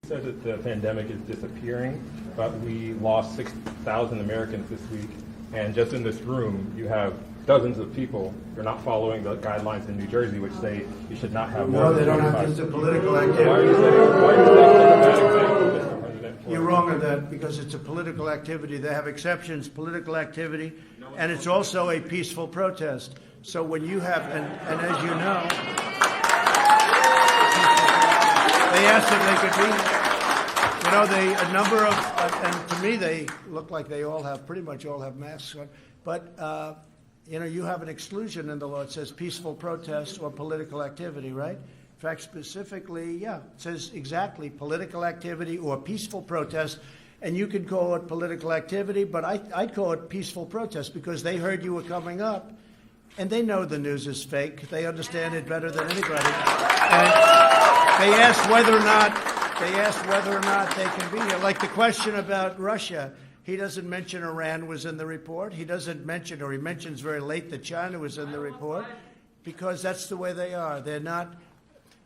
Said that the pandemic is disappearing, but we lost 6,000 Americans this week. And just in this room, you have dozens of people who are not following the guidelines in New Jersey, which say you should not have more No, than they don't 25. have this. It's a political activity. Why are you saying a bad example, Mr. President? You're wrong on that because it's a political activity. They have exceptions, political activity, and it's also a peaceful protest. So when you have, and as you know, they asked if they could be. You know, a number of, and to me, they look like they all have, pretty much all have masks on. But, you know, you have an exclusion in the law. It says peaceful protest or political activity, right? In fact, specifically, yeah, it says exactly political activity or peaceful protest. And you could call it political activity, but I'd call it peaceful protest because they heard you were coming up. And they know the news is fake. They understand it better than anybody. And they asked whether or not they can be here. Like the question about Russia, he doesn't mention Iran was in the report. He doesn't mention, or he mentions very late that China was in the report, because that's the way they are. They're not.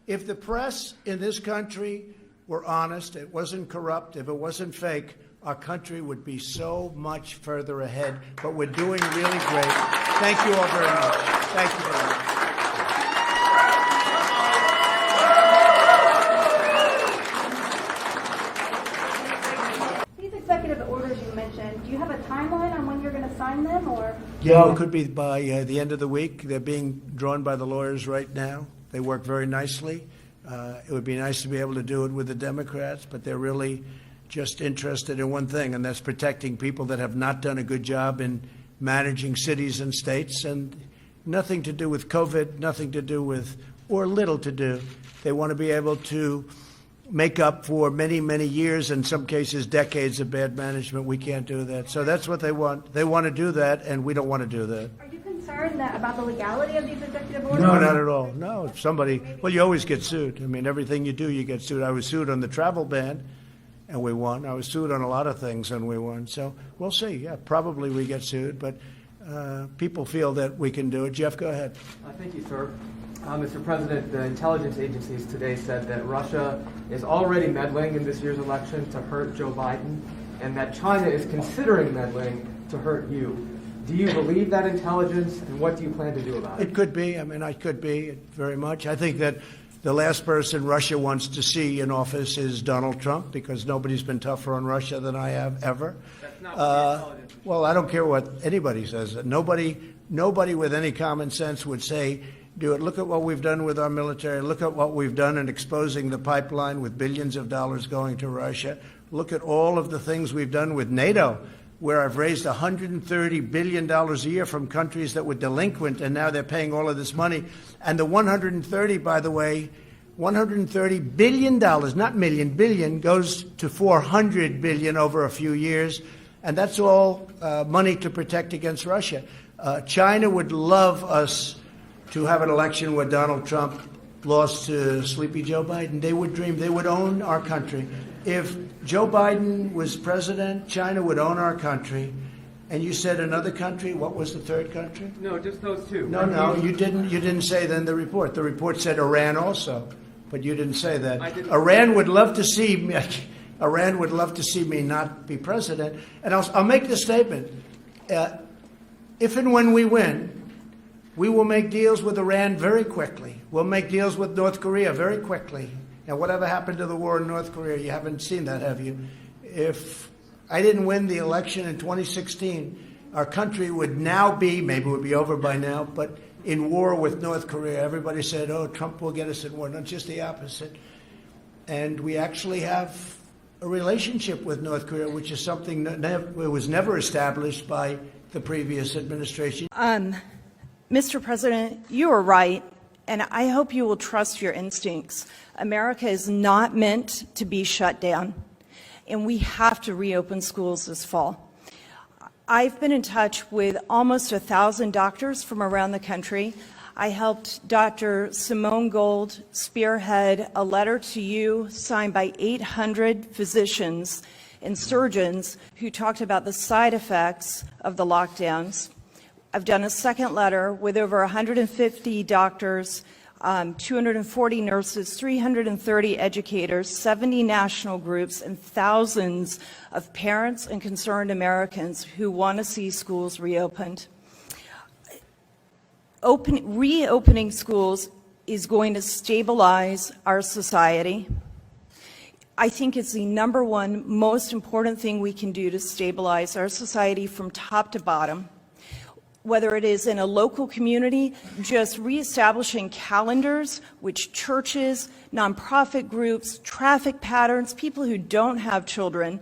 If the press in this country were honest, it wasn't corrupt, if it wasn't fake, our country would be so much further ahead. But we're doing really great. Thank you all very much. Thank you very much. Executive orders you mentioned, do you have a timeline on when you're going to sign them, or? Yeah, it could be by the end of the week. They're being drawn by the lawyers right now. They work very nicely. It would be nice to be able to do it with the Democrats, but they're really just interested in one thing, and that's protecting people that have not done a good job in managing cities and states, and nothing to do with COVID, nothing to do with, or little to do. They want to be able to make up for many, many years, in some cases decades of bad management. We can't do that. So that's what they want. They want to do that, and we don't want to do that. Are you concerned about the legality of these executive orders? No, not at all. No, if somebody, well, you always get sued. I mean, everything you do, you get sued. I was sued on the travel ban, and we won. I was sued on a lot of things, and we won. So we'll see. Yeah, probably we get sued, but people feel that we can do it. Jeff, go ahead. Thank you, sir. Mr. President, the intelligence agencies today said that Russia is already meddling in this year's election to hurt Joe Biden, and that China is considering meddling to hurt you. Do you believe that intelligence, and what do you plan to do about it? It could be. I mean, I could be very much. I think that the last person Russia wants to see in office is Donald Trump, because nobody's been tougher on Russia than I have ever. That's not what the intelligence. Well, I don't care what anybody says. Nobody with any common sense would say, do it. Look at what we've done with our military. Look at what we've done in exposing the pipeline with billions of dollars going to Russia. Look at all of the things we've done with NATO, where I've raised $130 billion a year from countries that were delinquent, and now they're paying all of this money. And the 130, by the way, $130 billion, not million, billion, goes to $400 billion over a few years. And that's all money to protect against Russia. China would love us to have an election where Donald Trump lost to sleepy Joe Biden. They would dream. They would own our country. If Joe Biden was president, China would own our country. And you said another country. What was the third country? No, just those two. No, you didn't. You didn't say that in the report. The report said Iran also, but you didn't say that. Iran would love to see me. Iran would love to see me not be president. And I'll make this statement: if and when we win, we will make deals with Iran very quickly. We'll make deals with North Korea very quickly. And whatever happened to the war in North Korea, you haven't seen that, have you? If I didn't win the election in 2016, our country would now be, maybe it would be over by now, but in war with North Korea. Everybody said, oh, Trump will get us in war. No, just the opposite. And we actually have a relationship with North Korea, which is something that was never established by the previous administration. Mr. President, you are right, and I hope you will trust your instincts. America is not meant to be shut down, and we have to reopen schools this fall. I've been in touch with almost 1,000 doctors from around the country. I helped Dr. Simone Gold spearhead a letter to you signed by 800 physicians and surgeons who talked about the side effects of the lockdowns. I've done a second letter with over 150 doctors 240 nurses, 330 educators, 70 national groups, and thousands of parents and concerned Americans who want to see schools reopened. Reopening schools is going to stabilize our society. I think it's the number one most important thing we can do to stabilize our society from top to bottom. Whether it is in a local community, just reestablishing calendars, which churches, nonprofit groups, traffic patterns, people who don't have children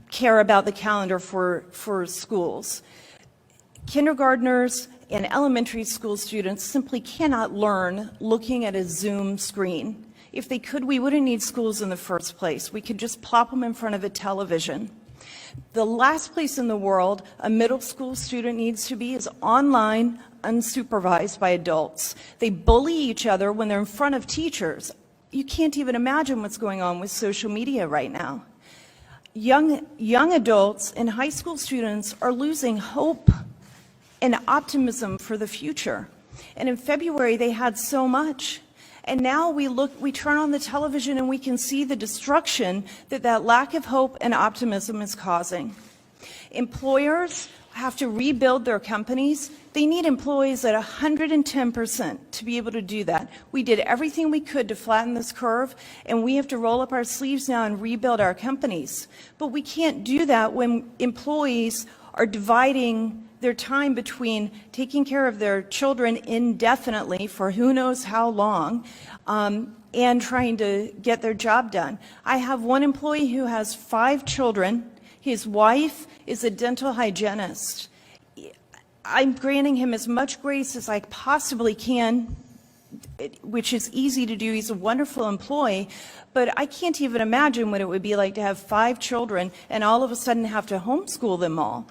care about the calendar for schools. Kindergartners and elementary school students simply cannot learn looking at a Zoom screen. If they could, we wouldn't need schools in the first place. We could just plop them in front of a television. The last place in the world a middle school student needs to be is online, unsupervised by adults. They bully each other when they're in front of teachers. You can't even imagine what's going on with social media right now. Young adults and high school students are losing hope and optimism for the future. And in February, they had so much. And now we turn on the television and we can see the destruction that lack of hope and optimism is causing. Employers have to rebuild their companies. They need employees at 110% to be able to do that. We did everything we could to flatten this curve, and we have to roll up our sleeves now and rebuild our companies. But we can't do that when employees are dividing their time between taking care of their children indefinitely for who knows how long and trying to get their job done. I have one employee who has 5 children. His wife is a dental hygienist. I'm granting him as much grace as I possibly can, which is easy to do. He's a wonderful employee, but I can't even imagine what it would be like to have 5 children and all of a sudden have to homeschool them all.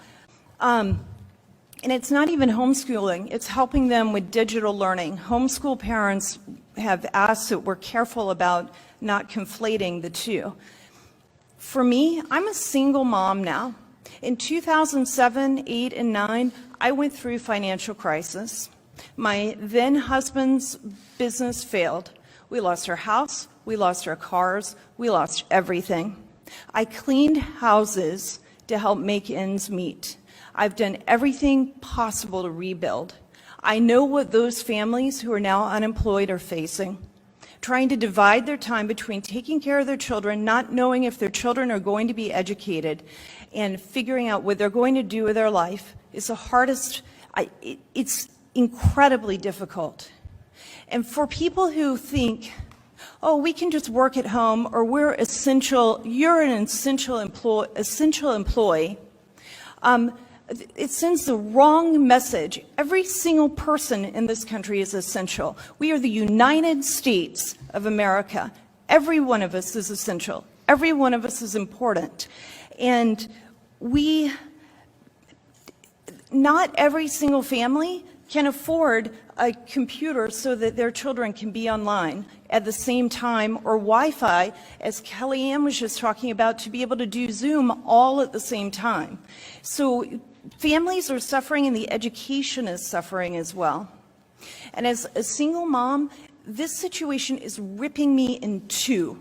And it's not even homeschooling, it's helping them with digital learning. Homeschool parents have asked that we're careful about not conflating the two. For me, I'm a single mom now. In 2007, 8, and 9, I went through financial crisis. My then husband's business failed. We lost our house, we lost our cars, we lost everything. I cleaned houses to help make ends meet. I've done everything possible to rebuild. I know what those families who are now unemployed are facing. Trying to divide their time between taking care of their children, not knowing if their children are going to be educated, and figuring out what they're going to do with their life is the hardest. It's incredibly difficult. And for people who think, oh, we can just work at home, or we're essential, you're an essential employee, it sends the wrong message. Every single person in this country is essential. We are the United States of America. Every one of us is essential. Every one of us is important. And not every single family can afford a computer so that their children can be online at the same time, or Wi-Fi, as Kellyanne was just talking about, to be able to do Zoom all at the same time. So families are suffering, and the education is suffering as well. And as a single mom, this situation is ripping me in two.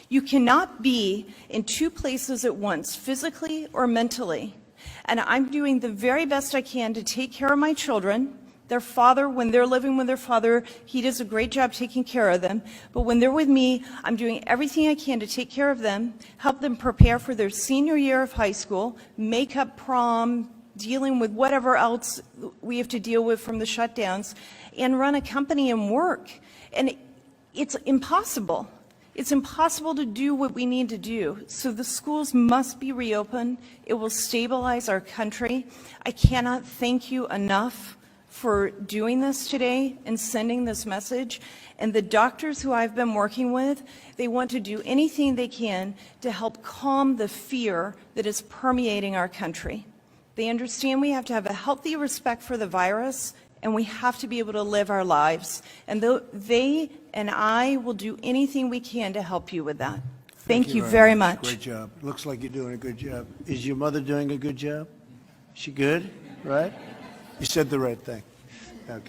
You cannot be in 2 places at once, physically or mentally. And I'm doing the very best I can to take care of my children. Their father, when they're living with their father, he does a great job taking care of them. But when they're with me, I'm doing everything I can to take care of them, help them prepare for their senior year of high school, make up prom, dealing with whatever else we have to deal with from the shutdowns, and run a company and work. And it's impossible. It's impossible to do what we need to do. So the schools must be reopened. It will stabilize our country. I cannot thank you enough for doing this today and sending this message. And the doctors who I've been working with, they want to do anything they can to help calm the fear that is permeating our country. They understand we have to have a healthy respect for the virus, and we have to be able to live our lives. And they and I will do anything we can to help you with that. Thank you very much. Great job. Looks like you're doing a good job. Is your mother doing a good job? She good, right? You said the right thing. Okay.